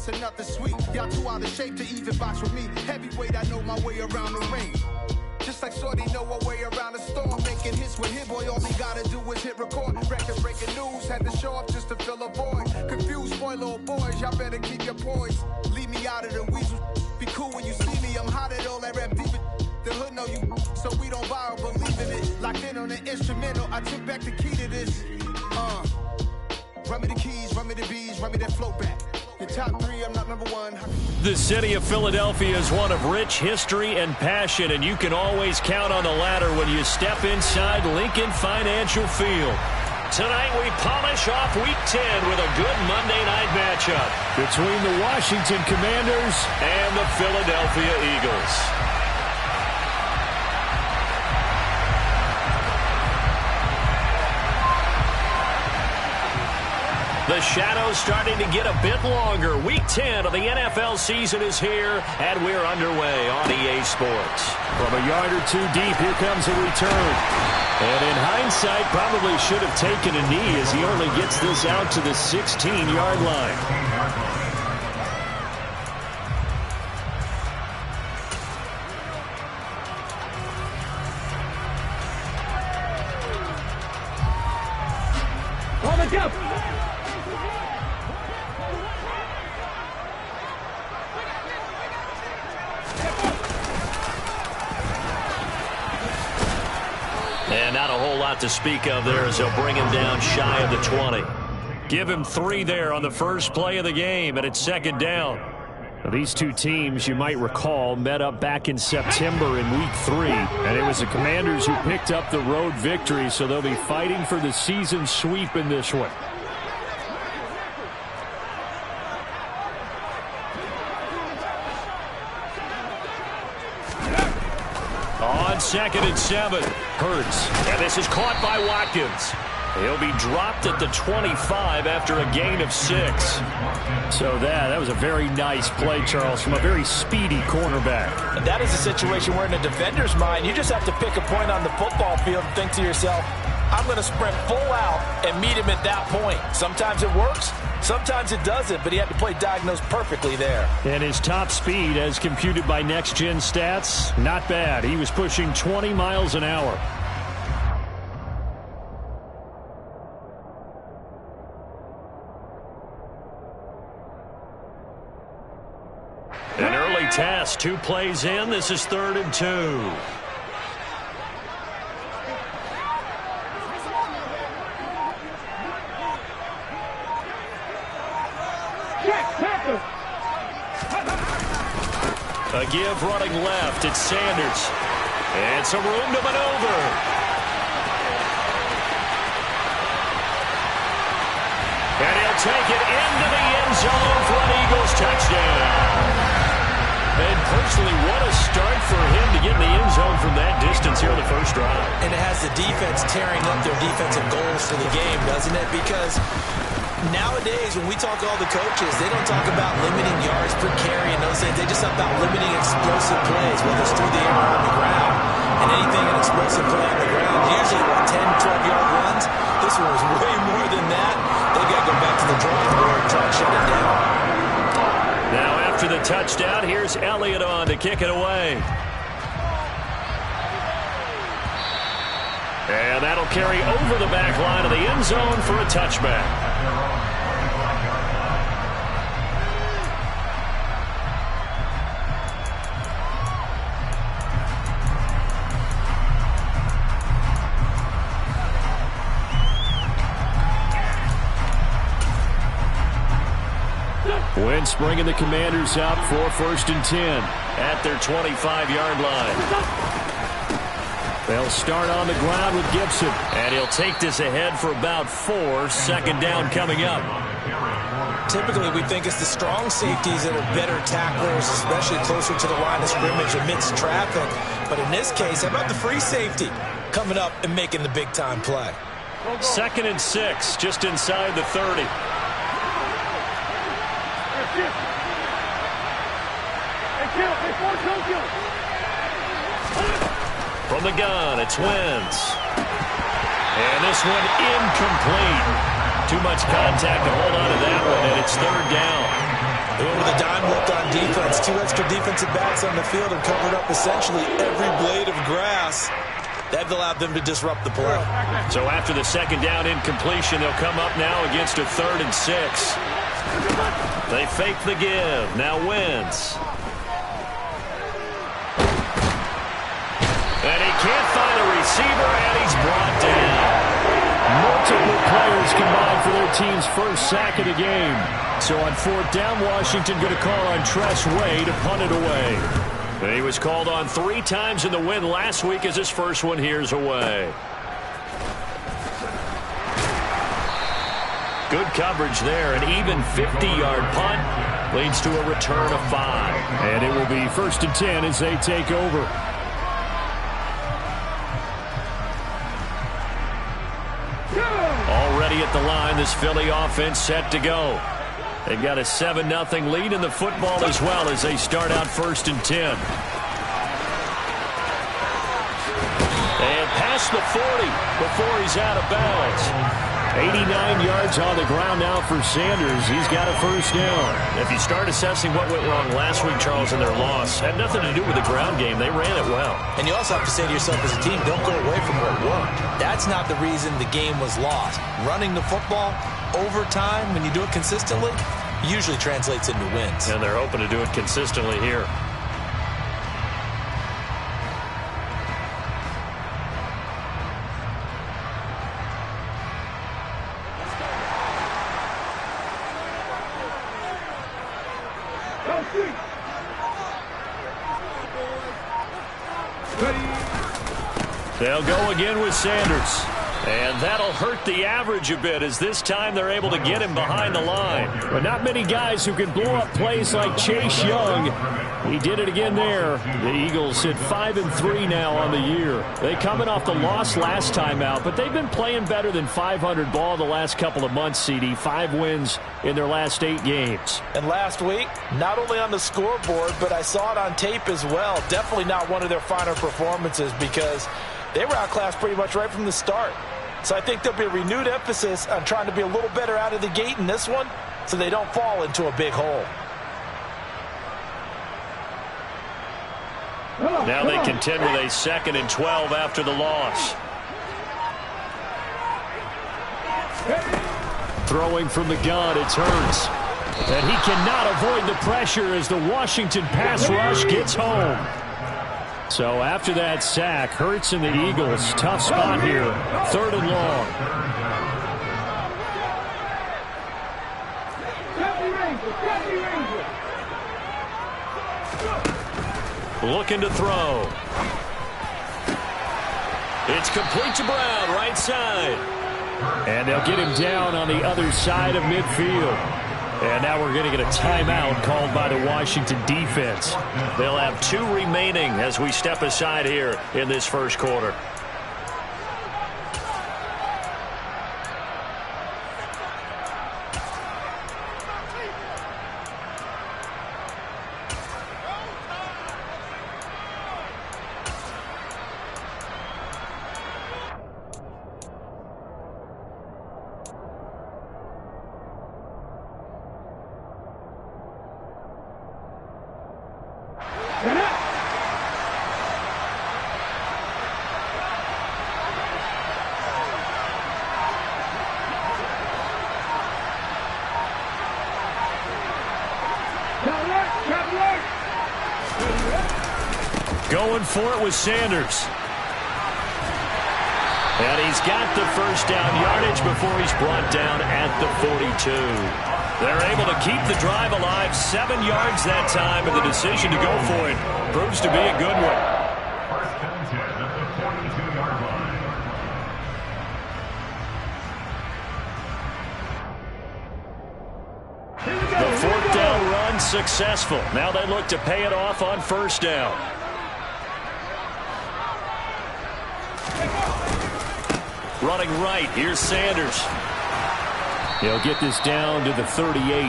bitterness and nothing sweet. Y'all too out of shape to even box with me. Heavyweight, I know my way around the ring. Just like Shorty know her way around the storm. Making hits with Hit Boy, all he gotta do is hit record. Record breaking news, had to show up just to fill a void. Confused boy, little boys, y'all better keep your poise. Leave me out of the weasel. Be cool when you see me, I'm hot at all that rap deep. The hood know you, so we don't borrow, believe in it. Locked in on the instrumental, I took back the key to this. Run me the keys, run me the bees, run me that flow back. The top three, I'm not number one. The city of Philadelphia is one of rich history and passion, and you can always count on the latter when you step inside Lincoln Financial Field. Tonight we polish off Week 10 with a good Monday night matchup between the Washington Commanders and the Philadelphia Eagles. The shadow's starting to get a bit longer. Week 10 of the NFL season is here, and we're underway on EA Sports. From a yard or two deep, here comes a return. And in hindsight, probably should have taken a knee as he only gets this out to the 16-yard line. On the jump! And not a whole lot to speak of there as they'll bring him down shy of the 20. Give him 3 there on the first play of the game, and it's second down. Now, these two teams, you might recall, met up back in September in Week 3, and it was the Commanders who picked up the road victory, so they'll be fighting for the season sweep in this one. On 2nd and 7, Hurts. And this is caught by Watkins. He'll be dropped at the 25 after a gain of 6. So that was a very nice play, Charles, from a very speedy cornerback. And that is a situation where in a defender's mind, you just have to pick a point on the football field and think to yourself, I'm going to sprint full out and meet him at that point. Sometimes it works, sometimes it doesn't, but he had to play diagnosed perfectly there. And his top speed, as computed by Next Gen Stats, not bad. He was pushing 20 miles an hour. An early test, 2 plays in. This is 3rd and 2. A give running left. It's Sanders. And some room to maneuver. And he'll take it into the end zone for an Eagles touchdown. And personally, what a start for him to get in the end zone from that distance here on the first drive. And it has the defense tearing up their defensive goals for the game, doesn't it? Because nowadays, when we talk to all the coaches, they don't talk about limiting yards per carry and those things. They just talk about limiting explosive plays, whether it's through the air or on the ground. And anything an explosive play on the ground, usually, 10, 12-yard runs. This one was way more than that. They got to go back to the drawing board and try to shut it down. Now, after the touchdown, here's Elliott on to kick it away. And that'll carry over the back line of the end zone for a touchback. Wentz bringing the Commanders up for 1st and 10 at their 25-yard line. They'll start on the ground with Gibson. And he'll take this ahead for about 4. Second down coming up. Typically, we think it's the strong safeties that are better tacklers, especially closer to the line of scrimmage amidst traffic. But in this case, how about the free safety coming up and making the big-time play? 2nd and 6, just inside the 30. From the gun, it's Wentz. And this one incomplete. Too much contact to hold on to that one, and it's 3rd down. They went with a dime look on defense. 2 extra defensive backs on the field and covered up essentially every blade of grass. That allowed them to disrupt the play. So after the second down incompletion, they'll come up now against a 3rd and 6. They fake the give. Now Wentz. And he can't find a receiver, and he's brought down. Multiple players combined for their team's first sack of the game. So on 4th down, Washington going to call on Tress Way to punt it away. He was called on 3 times in the win last week as his first one here's away. Good coverage there. An even 50-yard punt leads to a return of 5. And it will be 1st and 10 as they take over. Already at the line, this Philly offense set to go. They've got a 7-0 lead in the football as well as they start out 1st and 10. And past the 40 before he's out of bounds. 89 yards on the ground now for Sanders. He's got a 1st down. If you start assessing what went wrong last week, Charles, in their loss, had nothing to do with the ground game. They ran it well. And you also have to say to yourself as a team, don't go away from what worked. That's not the reason the game was lost. Running the football over time, when you do it consistently, usually translates into wins. And they're hoping to do it consistently here. They'll go again with Sanders. And that'll hurt the average a bit as this time they're able to get him behind the line. But not many guys who can blow up plays like Chase Young. He did it again there. The Eagles sit 5-3 now on the year. They coming off the loss last time out, but they've been playing better than 500 ball the last couple of months, CD. 5 wins in their last 8 games. And last week, not only on the scoreboard, but I saw it on tape as well. Definitely not one of their finer performances because they were outclassed pretty much right from the start. So I think there'll be a renewed emphasis on trying to be a little better out of the gate in this one so they don't fall into a big hole. Now they contend with a 2nd and 12 after the loss. Throwing from the gun, it's Hurts. And he cannot avoid the pressure as the Washington pass rush gets home. So after that sack, Hurts and the Eagles, tough spot here. 3rd and long. Looking to throw. It's complete to Brown, right side. And they'll get him down on the other side of midfield. And now we're going to get a timeout called by the Washington defense. They'll have 2 remaining as we step aside here in this first quarter. Going for it with Sanders. And he's got the 1st down yardage before he's brought down at the 42. They're able to keep the drive alive, 7 yards that time, and the decision to go for it proves to be a good one. The 4th down run successful. Now they look to pay it off on 1st down. Running right, here's Sanders. He'll get this down to the 38.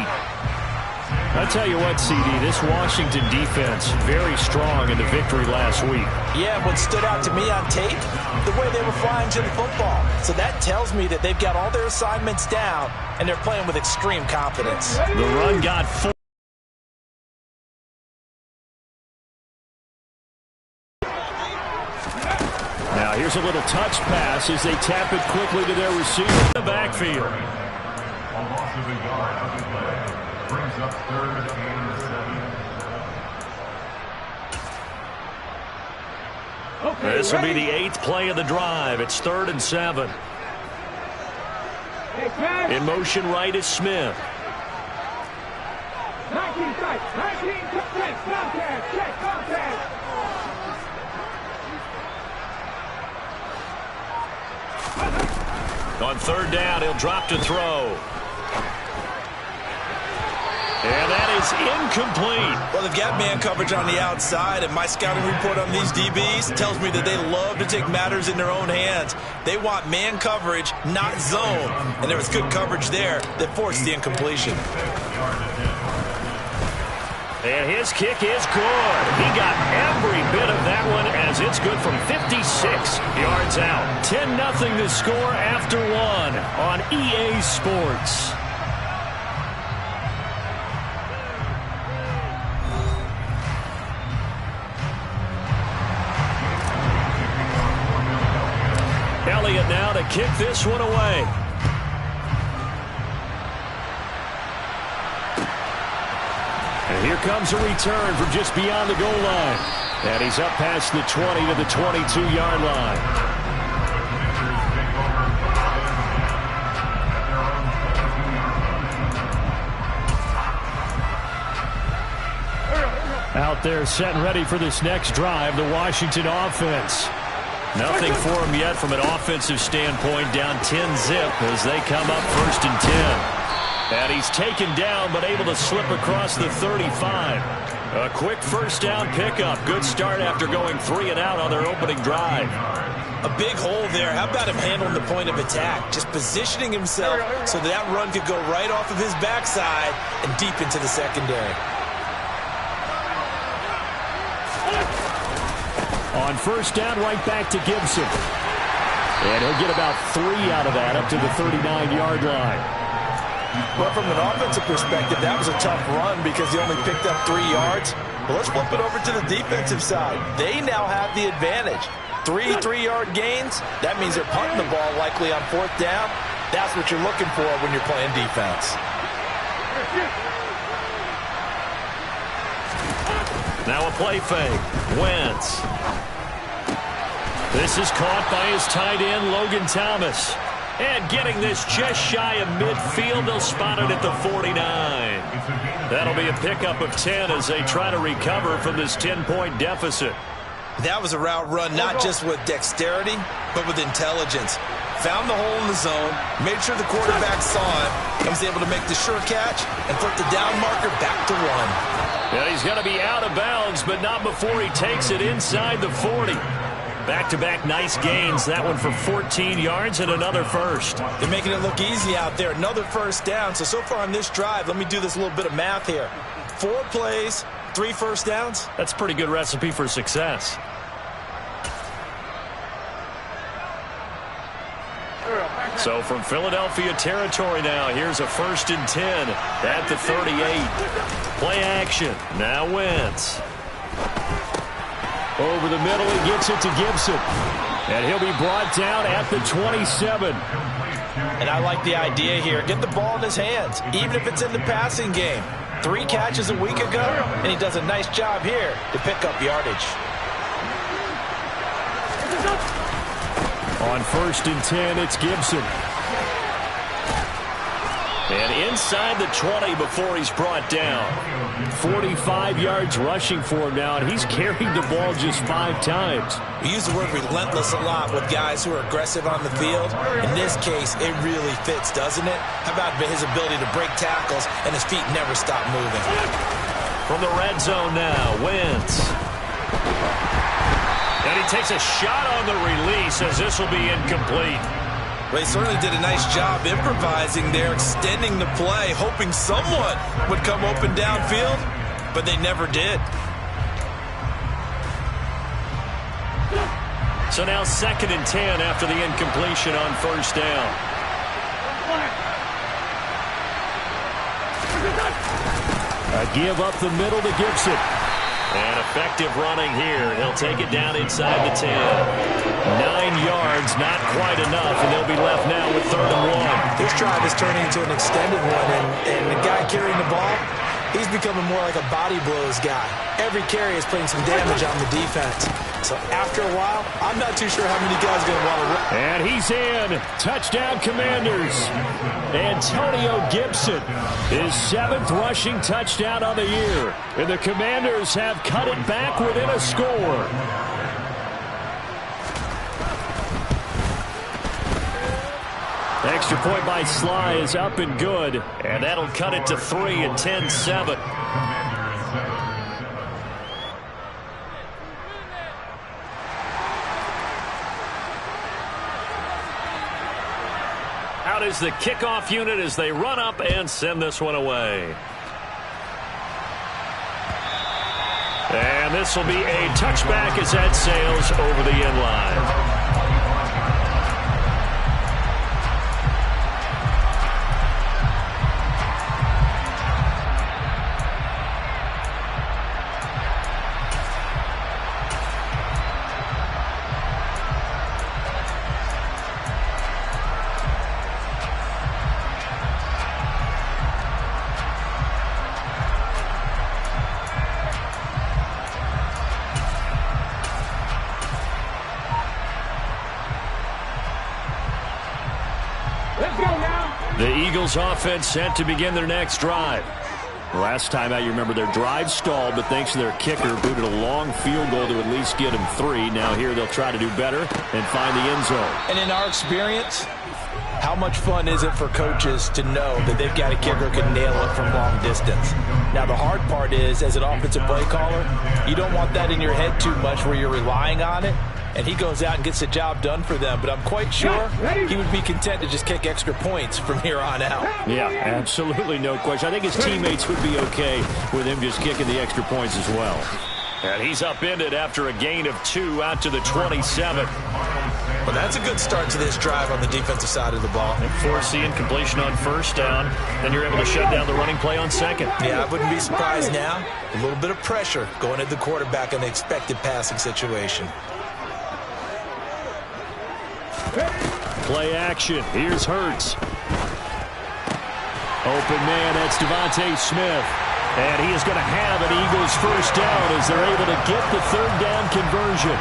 I'll tell you what, CD, this Washington defense, very strong in the victory last week. Yeah, what stood out to me on tape, the way they were flying to the football. So that tells me that they've got all their assignments down, and they're playing with extreme confidence. The run got 4. Here's a little touch pass as they tap it quickly to their receiver in the backfield. A loss of a yard on the play. Brings up 3rd and 7. Okay, this will be the 8th play of the drive. It's 3rd and 7. In motion right is Smith. 19 strikes, 19 contact, check contact. On 3rd down, he'll drop to throw. And that is incomplete. Well, they've got man coverage on the outside, and my scouting report on these DBs tells me that they love to take matters in their own hands. They want man coverage, not zone. And there was good coverage there that forced the incompletion. And his kick is good. He got every bit of that one as it's good from 56 yards out. 10-0 the score after 1 on EA Sports. Elliott now to kick this one away. And here comes a return from just beyond the goal line. And he's up past the 20 to the 22-yard line. Out there set and ready for this next drive, the Washington offense. Nothing for him yet from an offensive standpoint, down 10-zip as they come up 1st and 10. And he's taken down but able to slip across the 35. A quick 1st down pickup. Good start after going 3 and out on their opening drive. A big hole there. How about him handling the point of attack? Just positioning himself so that run could go right off of his backside and deep into the secondary. On 1st down, right back to Gibson. And he'll get about 3 out of that up to the 39-yard line. But from an offensive perspective, that was a tough run because he only picked up 3 yards. But let's flip it over to the defensive side. They now have the advantage. 3 3-yard gains. That means they're punting the ball likely on 4th down. That's what you're looking for when you're playing defense. Now a play fake. Wentz. This is caught by his tight end, Logan Thomas. And getting this just shy of midfield, they'll spot it at the 49. That'll be a pickup of 10 as they try to recover from this 10-point deficit. That was a route run not just with dexterity, but with intelligence. Found the hole in the zone, made sure the quarterback saw it, and was able to make the sure catch and flip the down marker back to 1. Yeah, he's going to be out of bounds, but not before he takes it inside the 40. Back-to-back nice gains. That one for 14 yards and another 1st. They're making it look easy out there. Another 1st down. So far on this drive, let me do this little bit of math here. 4 plays, 3 1st downs. That's a pretty good recipe for success. So from Philadelphia territory now, here's a 1st and 10 at the 38. Play action. Now Wentz. Over the middle, he gets it to Gibson. And he'll be brought down at the 27. And I like the idea here. Get the ball in his hands, even if it's in the passing game. 3 catches a week ago, and he does a nice job here to pick up yardage. On 1st and 10, it's Gibson. And inside the 20 before he's brought down. 45 yards rushing for him now, and he's carried the ball just 5 times. We use the word relentless a lot with guys who are aggressive on the field. In this case, it really fits, doesn't it? How about his ability to break tackles and his feet never stop moving? From the red zone now, Wentz. And he takes a shot on the release as this will be incomplete. Well, he certainly did a nice job improvising there, extending the play, hoping someone would come open downfield, but they never did. So now 2nd and 10 after the incompletion on 1st down. A give up the middle to Gibson. And effective running here. He'll take it down inside the 10. 9 yards, not quite enough, and they'll be left now with 3rd and 1. This drive is turning into an extended one, and the guy carrying the ball, he's becoming more like a body blows guy. Every carry is putting some damage on the defense. So after a while, I'm not too sure how many guys are going to want to run. And he's in. Touchdown, Commanders. Antonio Gibson, his 7th rushing touchdown on the year. And the Commanders have cut it back within a score. Extra point by Sly is up and good. And that'll cut it to 3 and 10-7. Out is the kickoff unit as they run up and send this one away. And this will be a touchback as that sails over the end line. The Eagles offense set to begin their next drive. Last time out, you remember their drive stalled, but thanks to their kicker, booted a long field goal to at least get them 3. Now here they'll try to do better and find the end zone. And in our experience, how much fun is it for coaches to know that they've got a kicker who can nail it from long distance? Now the hard part is, as an offensive play caller, you don't want that in your head too much where you're relying on it. And he goes out and gets the job done for them. But I'm quite sure he would be content to just kick extra points from here on out. Yeah, absolutely no question. I think his teammates would be okay with him just kicking the extra points as well. And he's upended after a gain of 2 out to the 27. Well, that's a good start to this drive on the defensive side of the ball. And force the incompletion on 1st down. Then you're able to shut down the running play on 2nd. Yeah, I wouldn't be surprised now. A little bit of pressure going at the quarterback in the expected passing situation. Play action. Here's Hurts. Open man, that's Devontae Smith. And he is going to have an Eagles 1st down as they're able to get the 3rd down conversion.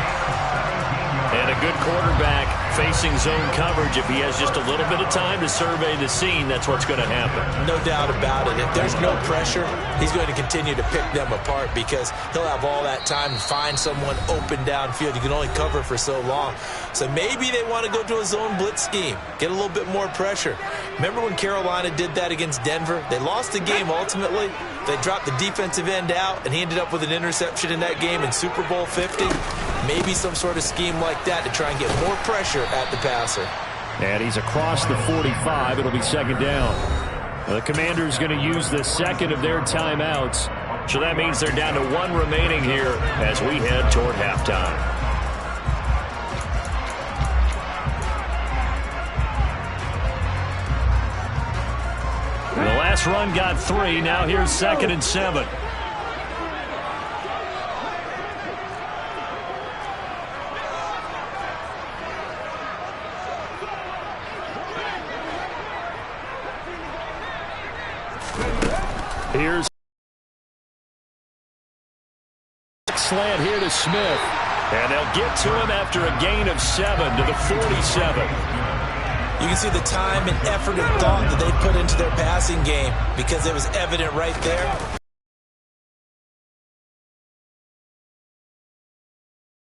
And a good quarterback facing zone coverage. If he has just a little bit of time to survey the scene, that's what's going to happen. No doubt about it. If there's no pressure, he's going to continue to pick them apart because he'll have all that time to find someone open downfield. You can only cover for so long. So maybe they want to go to a zone blitz scheme, get a little bit more pressure. Remember when Carolina did that against Denver? They lost the game ultimately. They dropped the defensive end out, and he ended up with an interception in that game in Super Bowl 50. Maybe some sort of scheme like that to try and get more pressure at the passer. And he's across the 45. It'll be 2nd down. The Commanders going to use the 2nd of their timeouts. So that means they're down to 1 remaining here as we head toward halftime. The last run got 3. Now here's 2nd and 7. Here's slant here to Smith. And they'll get to him after a gain of 7 to the 47. You can see the time and effort and thought that they put into their passing game because it was evident right there.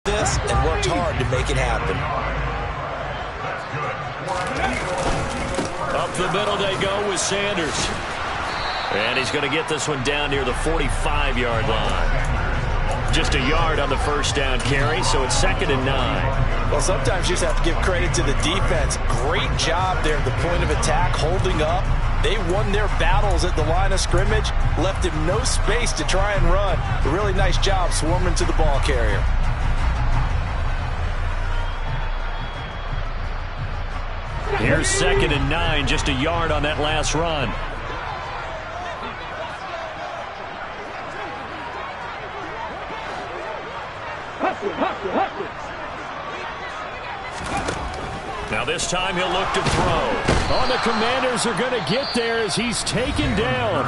This and worked hard to make it happen. Up the middle they go with Sanders. And he's going to get this one down near the 45-yard line. Just a yard on the 1st down carry, so it's 2nd and 9. Well, sometimes you just have to give credit to the defense. Great job there at the point of attack, holding up. They won their battles at the line of scrimmage, left him no space to try and run. A really nice job swarming to the ball carrier. Here's 2nd and 9, just a yard on that last run. Hustle. Now this time he'll look to throw. Oh, the Commanders are going to get there as he's taken down.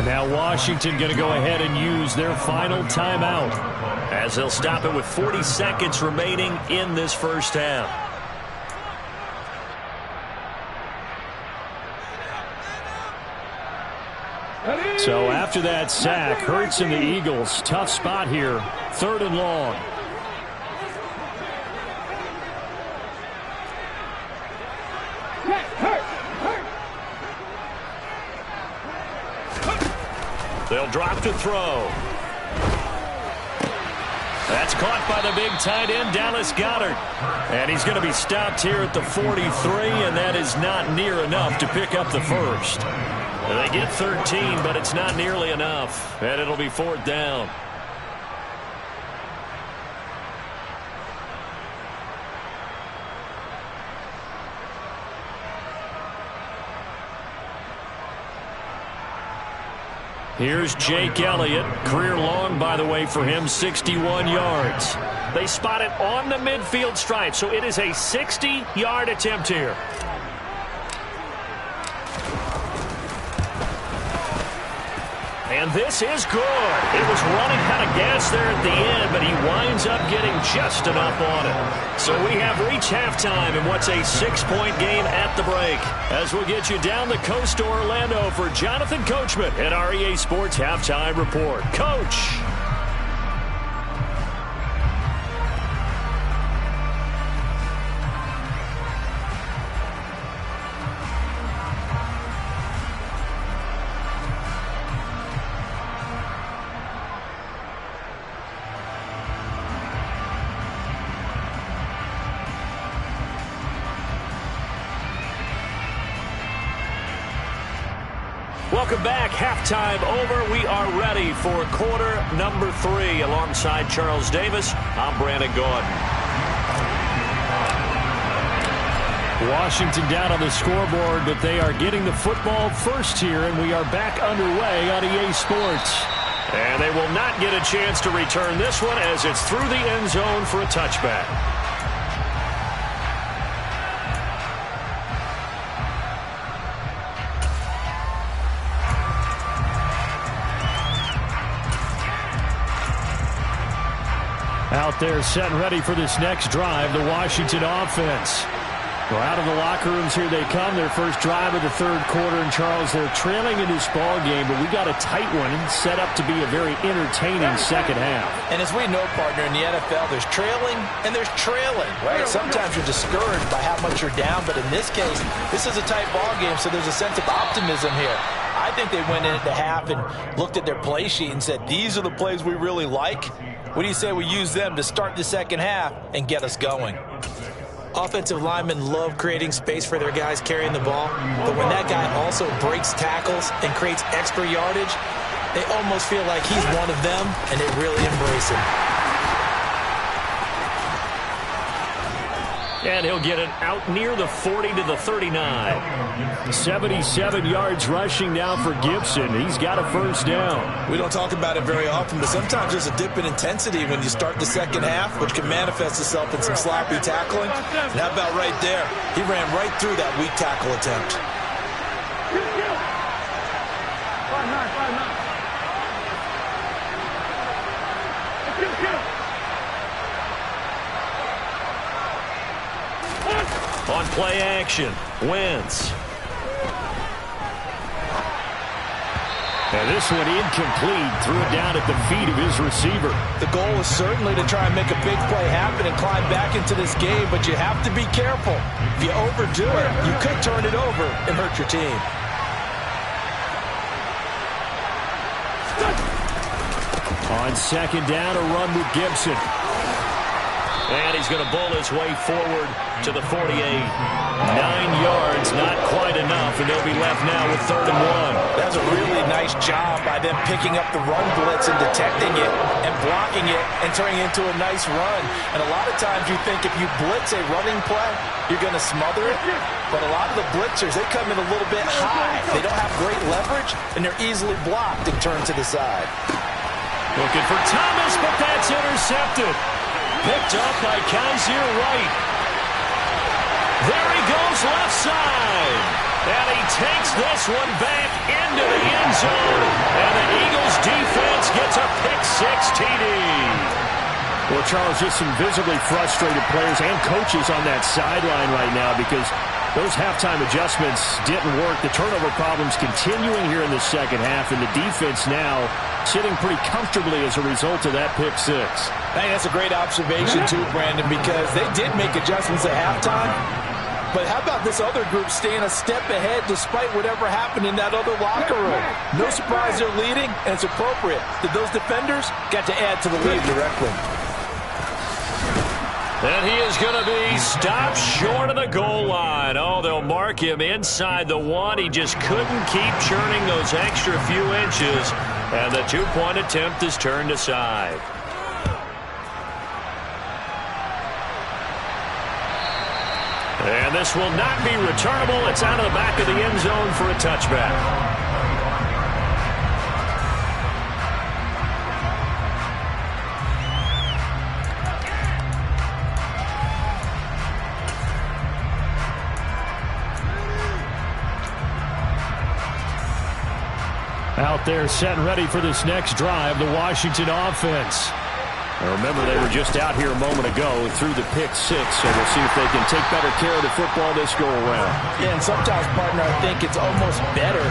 Now Washington going to go ahead and use their final timeout, as they'll stop it with 40 seconds remaining in this first half. So after that sack, Hurts and the Eagles, tough spot here, 3rd and long. They'll drop to throw. That's caught by the big tight end, Dallas Goedert. And he's going to be stopped here at the 43, and that is not near enough to pick up the first. They get 13, but it's not nearly enough, and it'll be 4th down. Here's Jake Elliott. Career long, by the way, for him, 61 yards. They spot it on the midfield stripe, so it is a 60-yard attempt here. And this is good. It was running out of gas there at the end, but he winds up getting just enough on it. So we have reached halftime in what's a 6-point game at the break. As we'll get you down the coast to Orlando for Jonathan Coachman at our EA Sports Halftime Report. Coach. Welcome back. Halftime over. We are ready for quarter number 3. Alongside Charles Davis, I'm Brandon Gaudin. Washington down on the scoreboard, but they are getting the football first here, and we are back underway on EA Sports. And they will not get a chance to return this one as it's through the end zone for a touchback. Out there set and ready for this next drive, the Washington offense. Well, out of the locker rooms here they come, their first drive of the 3rd quarter. And Charles, they're trailing in this ball game, but we got a tight one set up to be a very entertaining second half. And as we know, partner, in the NFL, there's trailing and there's trailing, right? Sometimes you're discouraged by how much you're down, but in this case, this is a tight ball game, so there's a sense of optimism here. I think they went into half and looked at their play sheet and said, these are the plays we really like. What do you say we use them to start the second half and get us going? Offensive linemen love creating space for their guys carrying the ball, but when that guy also breaks tackles and creates extra yardage, they almost feel like he's one of them, and they really embrace him. And he'll get it out near the 40 to the 39. 77 yards rushing now for Gibson. He's got a first down. We don't talk about it very often, but sometimes there's a dip in intensity when you start the second half, which can manifest itself in some sloppy tackling. And how about right there? He ran right through that weak tackle attempt. On play action, Wentz. And this one incomplete. Threw it down at the feet of his receiver. The goal is certainly to try and make a big play happen and climb back into this game, but you have to be careful. If you overdo it, you could turn it over and hurt your team. On second down, a run with Gibson. And he's going to bowl his way forward to the 48. 9 yards, not quite enough, and they'll be left now with 3rd and 1. That was a really nice job by them picking up the run blitz and detecting it and blocking it and turning it into a nice run. And a lot of times you think if you blitz a running play, you're going to smother it. But a lot of the blitzers, they come in a little bit high. They don't have great leverage, and they're easily blocked and turned to the side. Looking for Thomas, but that's intercepted. Picked up by Kaiser White. There he goes left side. And he takes this one back into the end zone. And the Eagles defense gets a pick-6 TD. Well, Charles, just some visibly frustrated players and coaches on that sideline right now because those halftime adjustments didn't work. The turnover problems continuing here in the second half, and the defense now sitting pretty comfortably as a result of that pick-6. Hey, that's a great observation, too, Brandon, because they did make adjustments at halftime. But how about this other group staying a step ahead despite whatever happened in that other locker room? No surprise they're leading, and it's appropriate that those defenders got to add to the lead directly. And he is going to be stopped short of the goal line. Oh, they'll mark him inside the 1. He just couldn't keep churning those extra few inches, and the 2-point attempt is turned aside. And this will not be returnable. It's out of the back of the end zone for a touchback. Out there set and ready for this next drive, the Washington offense. Now remember, they were just out here a moment ago through the pick-6, so we'll see if they can take better care of the football this go-around. Yeah, and sometimes, partner, I think it's almost better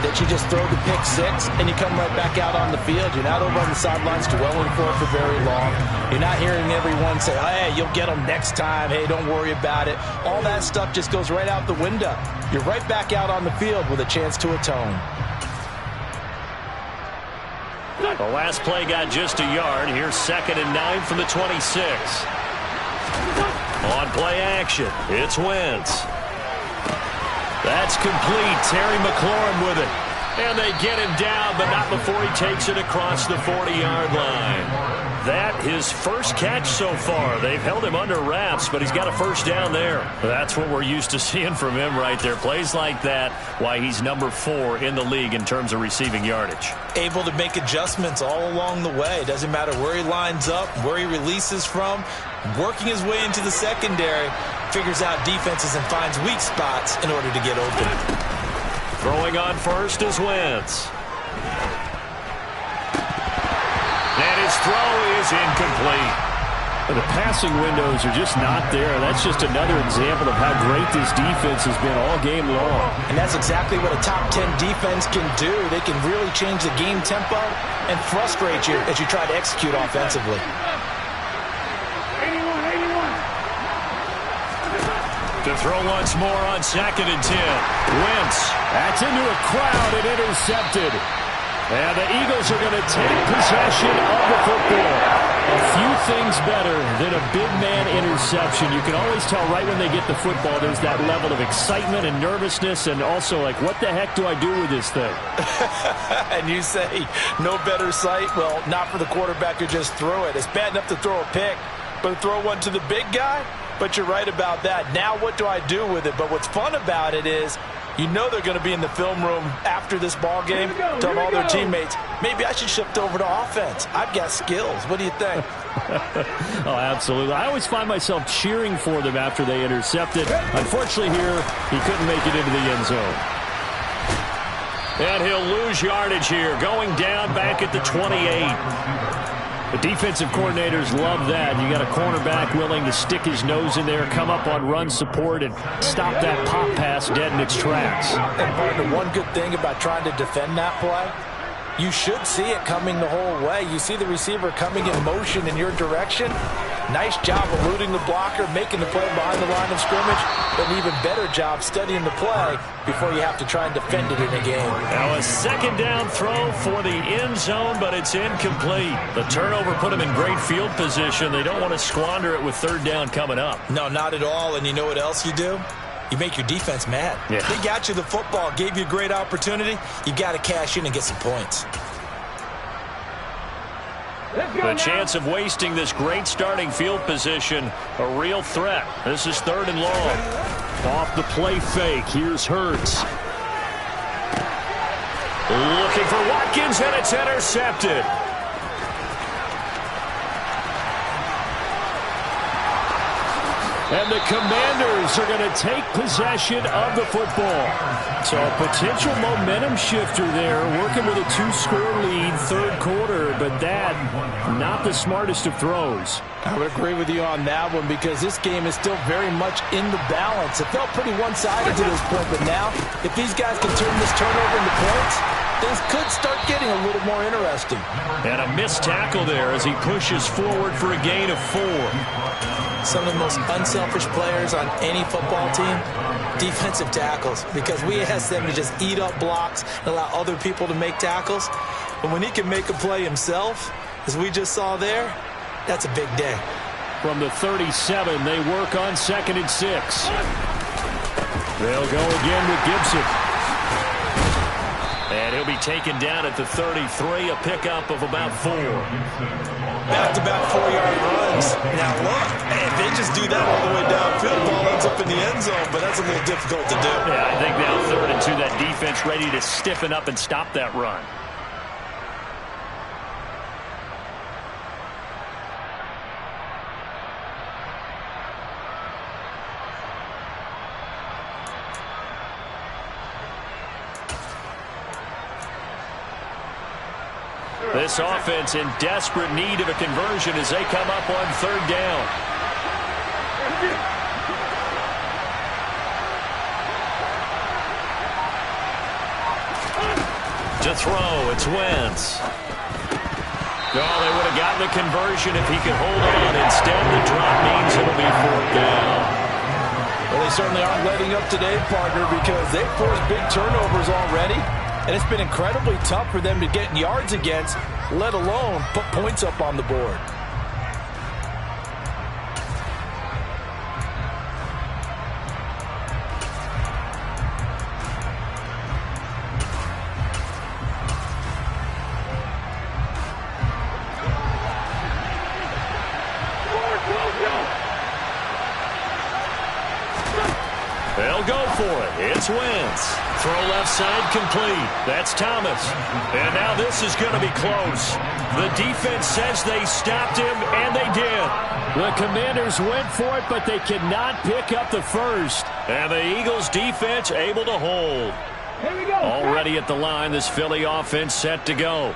that you just throw the pick-6 and you come right back out on the field. You're not over on the sidelines dwelling for it for very long. You're not hearing everyone say, hey, you'll get them next time. Hey, don't worry about it. All that stuff just goes right out the window. You're right back out on the field with a chance to atone. The last play got just a yard. Here's 2nd and 9 from the 26. On play action, it's Wentz. That's complete. Terry McLaurin with it. And they get him down, but not before he takes it across the 40-yard line. That his first catch so far. They've held him under wraps, but he's got a first down there. That's what we're used to seeing from him right there. Plays like that, why he's number 4 in the league in terms of receiving yardage. Able to make adjustments all along the way. Doesn't matter where he lines up, where he releases from. Working his way into the secondary, figures out defenses and finds weak spots in order to get open. Throwing on first is Wentz. And his throw is incomplete. The passing windows are just not there. That's just another example of how great this defense has been all game long. And that's exactly what a top 10 defense can do. They can really change the game tempo and frustrate you as you try to execute offensively. To throw once more on 2nd and 10. Wentz. That's into a crowd and intercepted. And the Eagles are going to take possession of the football. A few things better than a big man interception. You can always tell right when they get the football, there's that level of excitement and nervousness, and also like, what the heck do I do with this thing? And you say, no better sight? Well, not for the quarterback who just threw it. It's bad enough to throw a pick, but to throw one to the big guy? But you're right about that. Now what do I do with it? But what's fun about it is, you know they're going to be in the film room after this ball game, telling all their teammates, maybe I should shift over to offense. I've got skills. What do you think? Oh, absolutely. I always find myself cheering for them after they intercept it. Unfortunately here, he couldn't make it into the end zone. And he'll lose yardage here, going down back at the 28. The defensive coordinators love that. You got a cornerback willing to stick his nose in there, come up on run support, and stop that pop pass dead in its tracks. And partner, one good thing about trying to defend that play, you should see it coming the whole way. You see the receiver coming in motion in your direction. Nice job eluding the blocker, making the play behind the line of scrimmage, but an even better job studying the play before you have to try and defend it in a game. Now a 2nd down throw for the end zone, but it's incomplete. The turnover put them in great field position. They don't want to squander it with 3rd down coming up. No, not at all. And you know what else you do? You make your defense mad. Yeah. They got you the football, gave you a great opportunity. You got to cash in and get some points. The chance of wasting this great starting field position, a real threat. This is 3rd and long. Off the play fake, here's Hurts. Looking for Watkins, and it's intercepted. And the Commanders are going to take possession of the football. So a potential momentum shifter there, working with a 2-score lead, third quarter, but that, not the smartest of throws. I would agree with you on that one because this game is still very much in the balance. It felt pretty one-sided to this point, but now, if these guys can turn this turnover into points, things could start getting a little more interesting. And a missed tackle there as he pushes forward for a gain of 4. Some of the most unselfish players on any football team, defensive tackles, because we ask them to just eat up blocks and allow other people to make tackles. And when he can make a play himself, as we just saw there, that's a big day. From the 37, they work on 2nd and 6. They'll go again with Gibson. And he'll be taken down at the 33, a pickup of about 4. Back-to-back 4-yard runs. Now look, if they just do that all the way downfield, ball ends up in the end zone, but that's a little difficult to do. Yeah, I think now 3rd and 2, that defense ready to stiffen up and stop that run. This offense in desperate need of a conversion as they come up on 3rd down. To throw, it's Wentz. Oh, they would have gotten the conversion if he could hold on. Instead, the drop means it'll be 4th down. Well, they certainly aren't letting up today, partner, because they've forced big turnovers already. And it's been incredibly tough for them to get yards against, let alone put points up on the board. They'll go for it. It's Wentz. Throw left side complete. That's Thomas. And now this is going to be close. The defense says they stopped him, and they did. The Commanders went for it, but they could not pick up the first. And the Eagles defense able to hold. Here we go. Already at the line, this Philly offense set to go.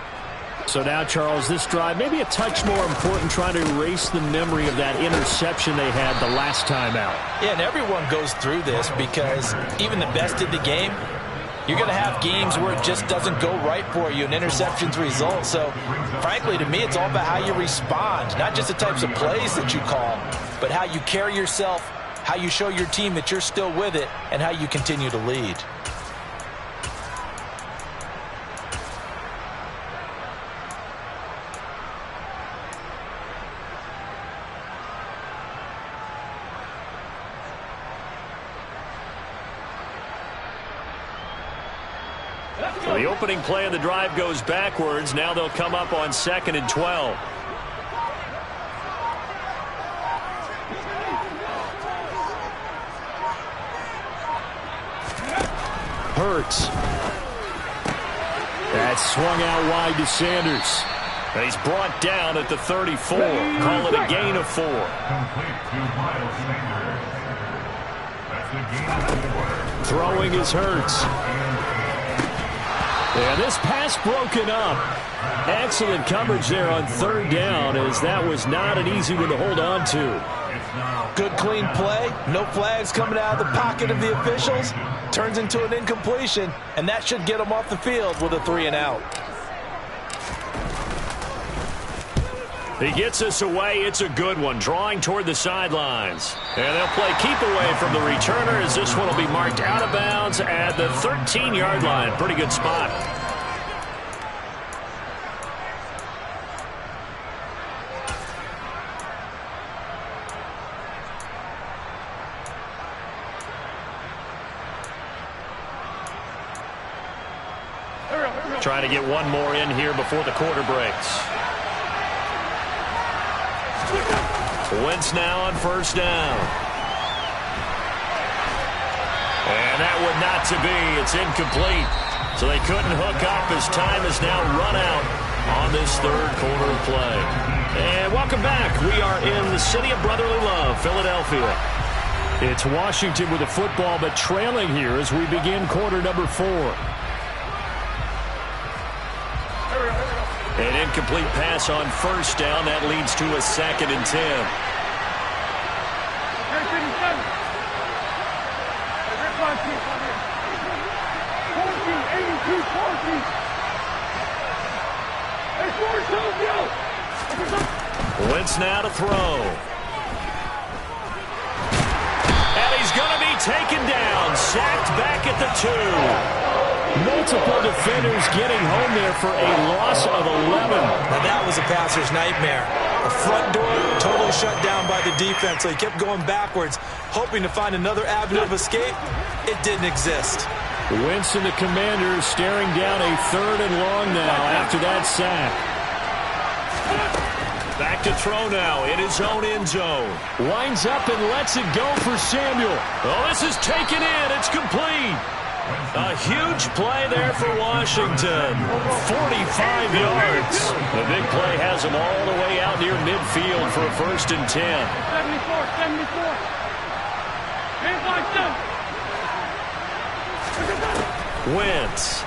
So now, Charles, this drive maybe a touch more important, trying to erase the memory of that interception they had the last time out. Yeah, and everyone goes through this because even the best in the game, you're going to have games where it just doesn't go right for you and interceptions result. So, frankly, to me, it's all about how you respond, not just the types of plays that you call, but how you carry yourself, how you show your team that you're still with it, and how you continue to lead. The opening play of the drive goes backwards. Now they'll come up on 2nd and 12. Hurts. That's swung out wide to Sanders. He's brought down at the 34. Call it a gain of 4. Complete to Miles Sanders. That's a gain of 4. Throwing is Hurts. And this pass broken up. Excellent coverage there on 3rd down, as that was not an easy one to hold on to. Good, clean play. No flags coming out of the pocket of the officials. Turns into an incompletion, and that should get them off the field with a 3-and-out. He gets us away. It's a good one, drawing toward the sidelines. And they'll play keep away from the returner, as this one will be marked out of bounds at the 13-yard line. Pretty good spot. Trying to get one more in here before the quarter breaks. Wentz now on 1st down. And that would not to be. It's incomplete. So they couldn't hook up as time has now run out on this 3rd quarter of play. And welcome back. We are in the city of brotherly love, Philadelphia. It's Washington with the football, but trailing here as we begin quarter number 4. An incomplete pass on first down. That leads to a 2nd and 10. Wentz now to throw. And he's going to be taken down. Sacked back at the 2. Multiple defenders getting home there for a loss of 11. Now that was a passer's nightmare. The front door totally shut down by the defense, so he kept going backwards, hoping to find another avenue of escape. It didn't exist. Wentz and the Commanders staring down a 3rd and long now after that sack. Back to throw now in his own end zone. Lines up and lets it go for Samuel. Oh, this is taken in. It's complete. A huge play there for Washington. 45 yards. The big play has them all the way out near midfield for a 1st and 10. 74. Hands like that. Wentz.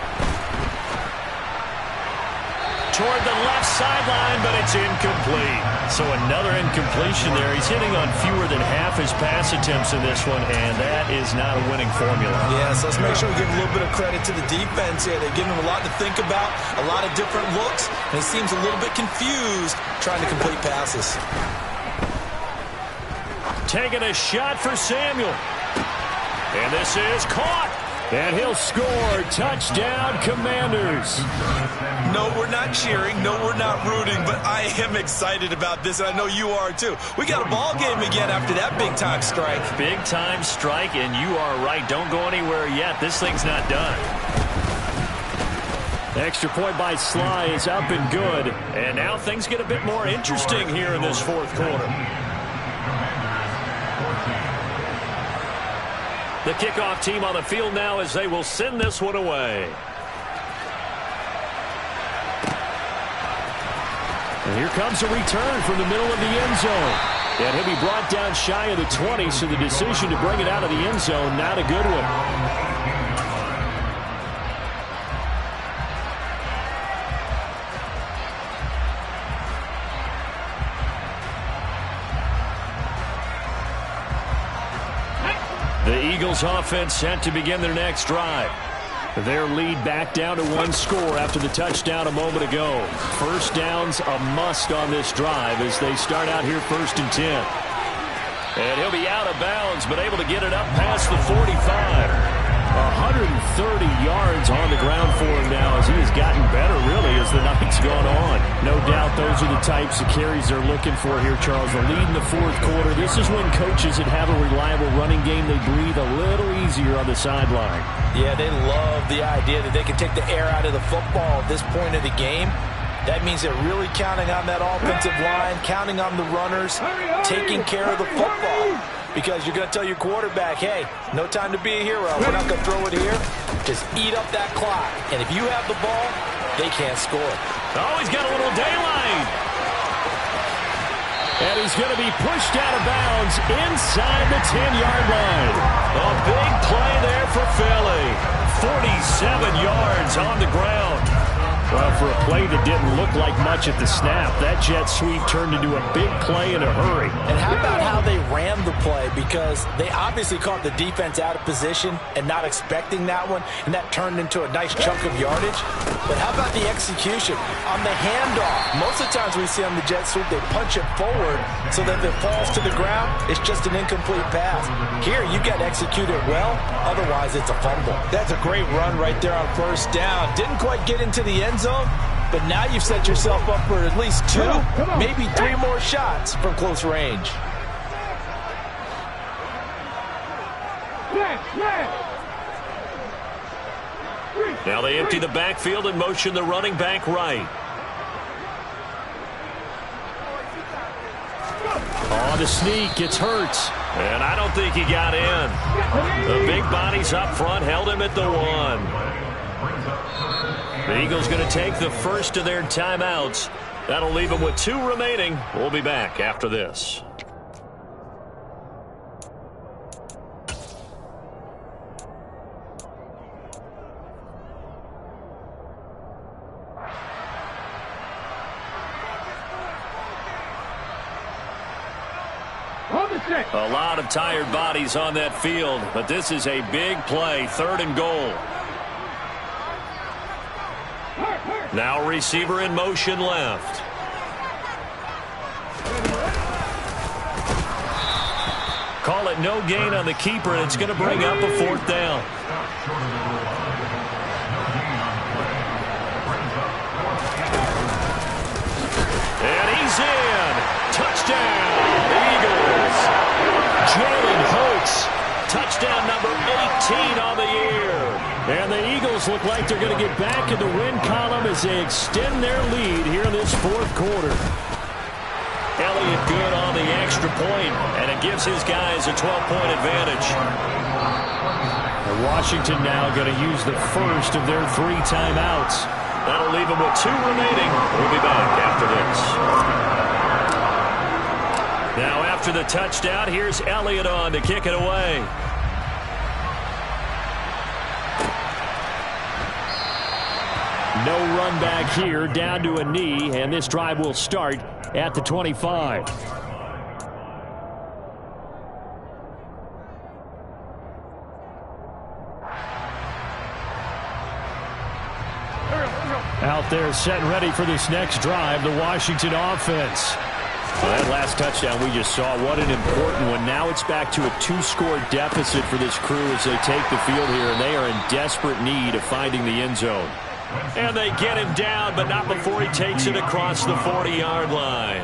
Toward the left sideline, but it's incomplete. So another incompletion there. He's hitting on fewer than half his pass attempts in this one, and that is not a winning formula. Yes, let's make sure we give a little bit of credit to the defense here. They've given him a lot to think about, a lot of different looks, and he seems a little bit confused trying to complete passes. Taking a shot for Samuel. And this is caught. And he'll score. Touchdown, Commanders. No, we're not cheering. No, we're not rooting. But I am excited about this, and I know you are too. We got a ball game again after that big-time strike. Big-time strike, and you are right. Don't go anywhere yet. This thing's not done. Extra point by Sly is up and good. And now things get a bit more interesting here in this 4th quarter. The kickoff team on the field now as they will send this one away. And here comes a return from the middle of the end zone. And he'll be brought down shy of the 20, so the decision to bring it out of the end zone, not a good one. The Eagles offense set to begin their next drive. Their lead back down to 1 score after the touchdown a moment ago. First down's a must on this drive as they start out here 1st and 10. And he'll be out of bounds, but able to get it up past the 45. 130 yards on the ground for him now as he has gotten better, really, as the night's gone on. No doubt those are the types of carries they're looking for here, Charles. The lead in the 4th quarter. This is when coaches that have a reliable running game, they breathe a little easier on the sideline. Yeah, they love the idea that they can take the air out of the football at this point of the game. That means they're really counting on that offensive line, counting on the runners, taking care of the football. Because you're going to tell your quarterback, hey, no time to be a hero. We're not going to throw it here. Just eat up that clock. And if you have the ball, they can't score. Oh, he's got a little daylight. And he's going to be pushed out of bounds inside the 10-yard line. A big play there for Philly. 47 yards on the ground. Well, for a play that didn't look like much at the snap, that jet sweep turned into a big play in a hurry. And how about how they ran the play? Because they obviously caught the defense out of position and not expecting that one, and that turned into a nice chunk of yardage. But how about the execution? On the handoff, most of the times we see on the jet sweep, they punch it forward so that if it falls to the ground, it's just an incomplete pass. Here, you got executed well, otherwise it's a fumble. That's a great run right there on 1st down. Didn't quite get into the end zone, but now you've set yourself up for at least 2, maybe 3 more shots from close range. Now they empty the backfield and motion the running back right. Oh, the sneak gets Hurts. And I don't think he got in. The big bodies up front held him at the 1. The Eagles going to take the first of their timeouts. That'll leave them with 2 remaining. We'll be back after this. A lot of tired bodies on that field, but this is a big play, 3rd and goal. Now receiver in motion left. Call it no gain on the keeper, and it's going to bring up a 4th down. And he's in. Touchdown, Eagles. Jalen Hurts. Touchdown number 18 on the year. And the Eagles look like they're going to get back in the win column as they extend their lead here in this 4th quarter. Elliott good on the extra point, and it gives his guys a 12-point advantage. And Washington now going to use the first of their 3 timeouts. That'll leave them with 2 remaining. We'll be back after this. Now after the touchdown, here's Elliott on to kick it away. No run back here, down to a knee, and this drive will start at the 25. Out there set and ready for this next drive, the Washington offense. Well, that last touchdown we just saw, what an important one. Now it's back to a 2-score deficit for this crew as they take the field here, and they are in desperate need of finding the end zone. And they get him down, but not before he takes it across the 40-yard line.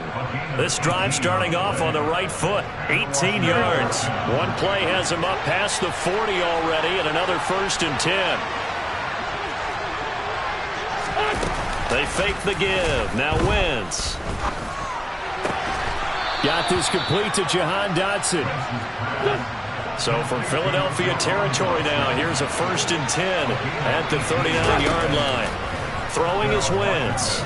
This drive starting off on the right foot, 18 yards. One play has him up past the 40 already, and another 1st and 10. They fake the give. Now Wentz. Got this complete to Jahan Dotson. So from Philadelphia territory now, here's a 1st and 10 at the 39-yard line. Throwing is Wentz.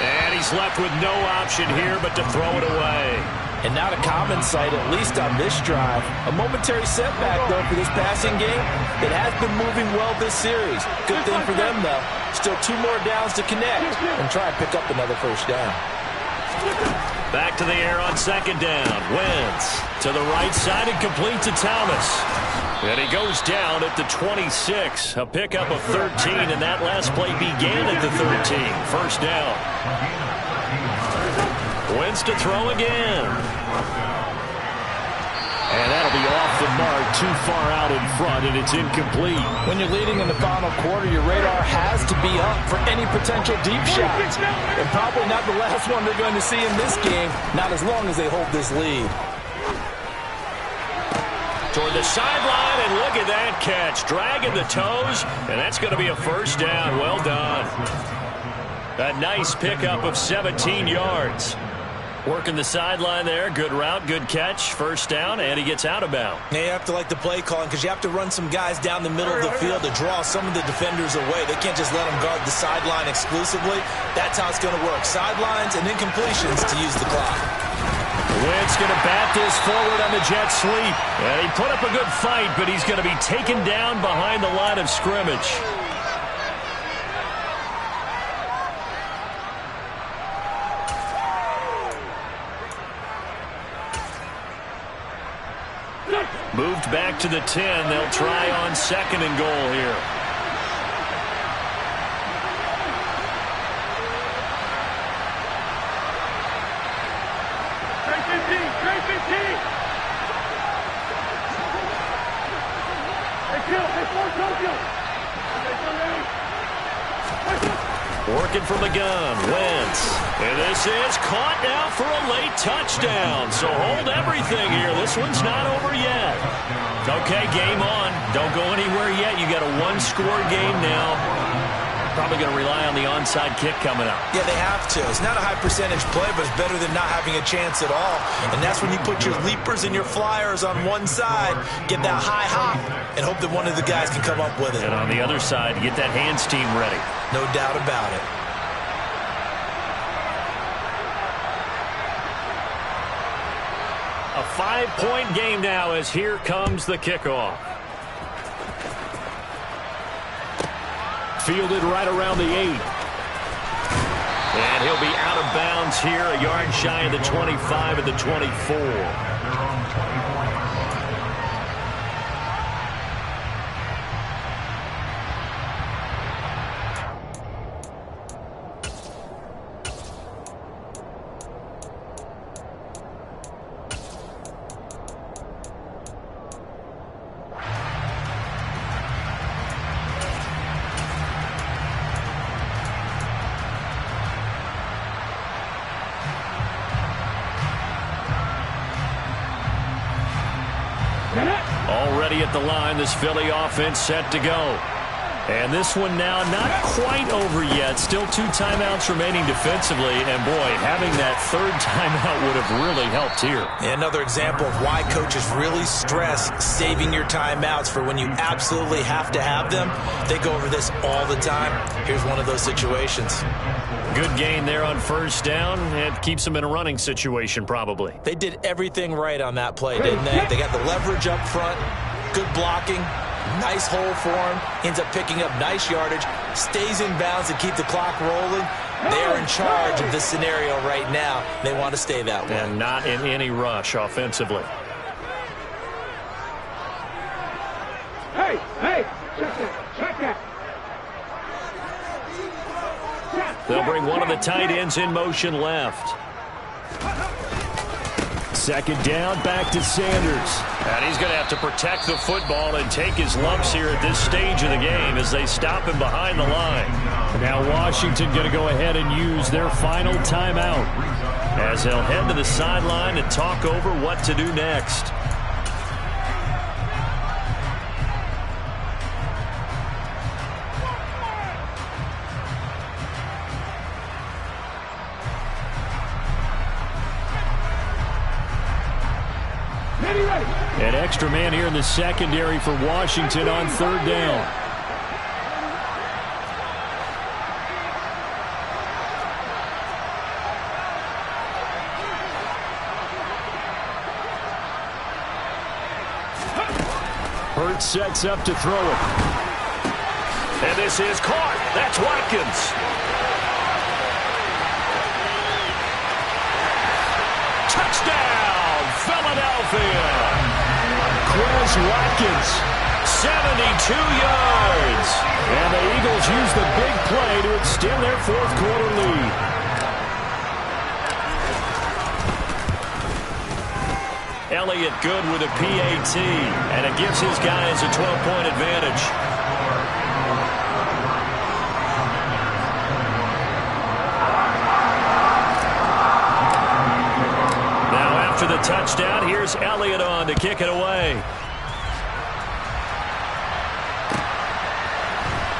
And he's left with no option here but to throw it away. And not a common sight, at least on this drive. A momentary setback, though, for this passing game that has been moving well this series. Good thing for them, though. Still 2 more downs to connect and try and pick up another 1st down. Back to the air on 2nd down. Wentz to the right side and complete to Thomas. And he goes down at the 26. A pickup of 13, and that last play began at the 13. 1st down. Wentz to throw again. And that'll be off the mark, too far out in front, and it's incomplete. When you're leading in the final quarter, your radar has to be up for any potential deep shots. And probably not the last one they're going to see in this game, not as long as they hold this lead. Toward the sideline, and look at that catch. Dragging the toes, and that's going to be a 1st down. Well done. A nice pickup of 17 yards. Working the sideline there. Good route, good catch. 1st down, and he gets out of bounds. Now you have to like the play calling because you have to run some guys down the middle of the field to draw some of the defenders away. They can't just let them guard the sideline exclusively. That's how it's going to work. Sidelines and incompletions to use the clock. Wentz going to bat this forward on the jet sweep. And he put up a good fight, but he's going to be taken down behind the line of scrimmage. Moved back to the 10. They'll try on 2nd and goal here. Working from the gun, Wentz. And this is caught now for a late touchdown. So hold everything here. This one's not over yet. Okay, game on. Don't go anywhere yet. You got a 1-score game now. Probably going to rely on the onside kick coming up. Yeah, they have to. It's not a high percentage play, but it's better than not having a chance at all. And that's when you put your leapers and your flyers on one side, get that high hop, and hope that one of the guys can come up with it. And on the other side, get that hands team ready. No doubt about it. A 5-point game now as here comes the kickoff. Fielded right around the 8. And he'll be out of bounds here, a yard shy of the 25 at the 24. Already at the line, this Philly offense set to go. And this one now not quite over yet. Still 2 timeouts remaining defensively. And, boy, having that third timeout would have really helped here. Another example of why coaches really stress saving your timeouts for when you absolutely have to have them. They go over this all the time. Here's one of those situations. Good gain there on first down. It keeps them in a running situation probably. They did everything right on that play, didn't they? They got the leverage up front, good blocking, nice hole for him, ends up picking up nice yardage, stays in bounds to keep the clock rolling. They are in charge of this scenario right now. They want to stay that way. And not in any rush offensively. Hey, check that. They'll bring one of the tight ends in motion left. Second down, back to Sanders. And he's going to have to protect the football and take his lumps here at this stage of the game as they stop him behind the line. Now Washington going to go ahead and use their final timeout, as they'll head to the sideline and talk over what to do next. An extra man here in the secondary for Washington on third down. Hurts sets up to throw it. And this is caught. That's Watkins. Touchdown, Philadelphia. Chris Watkins, 72 yards. And the Eagles use the big play to extend their fourth quarter lead. Elliott good with a PAT, and it gives his guys a 12-point advantage. Now after the touchdown, here's Elliott on to kick it away.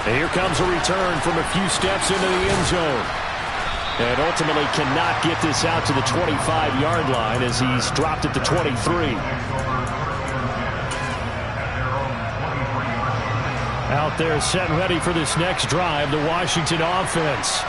And here comes a return from a few steps into the end zone. And ultimately cannot get this out to the 25-yard line as he's dropped at the 23. Out there set and ready for this next drive, the Washington offense.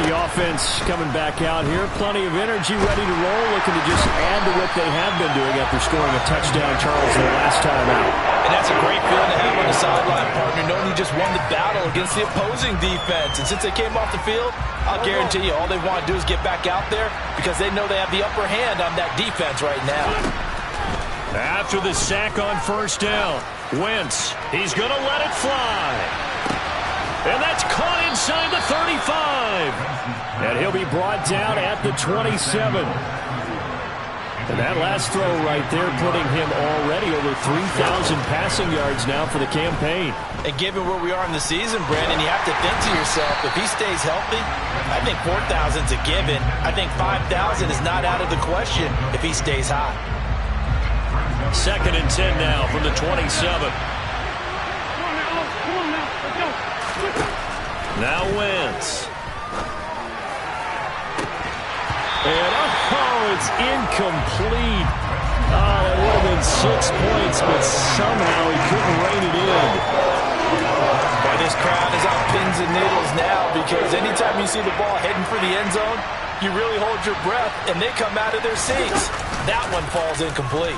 The offense coming back out here. Plenty of energy, ready to roll, looking to just add to what they have been doing after scoring a touchdown, Charles, their last time out. And that's a great feeling to have on the sideline, partner, knowing you just won the battle against the opposing defense. And since they came off the field, I'll guarantee you all they want to do is get back out there because they know they have the upper hand on that defense right now. After the sack on first down, Wentz, he's going to let it fly. And that's caught inside the 35. And he'll be brought down at the 27. And that last throw right there putting him already over 3,000 passing yards now for the campaign. And given where we are in the season, Brandon, you have to think to yourself, if he stays healthy, I think 4,000's a given. I think 5,000 is not out of the question if he stays hot. Second and 10 now from the 27. Now Wentz. And it's incomplete. That would have been 6 points, but somehow he couldn't rein it in. Boy, this crowd is on pins and needles now because anytime you see the ball heading for the end zone, you really hold your breath, and they come out of their seats. That one falls incomplete.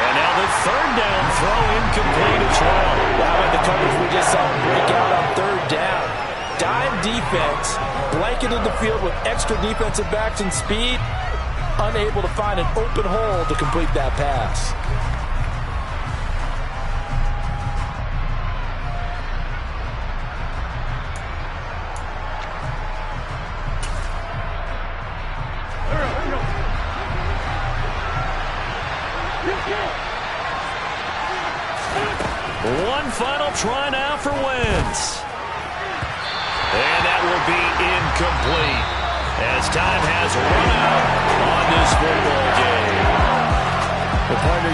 And now the third down throw incomplete as well. How about the coverage we just saw break out on third down? Dime defense, blanketed the field with extra defensive backs and speed, unable to find an open hole to complete that pass. One final try now for Wentz. And that will be incomplete as time has run out on this football game. The partner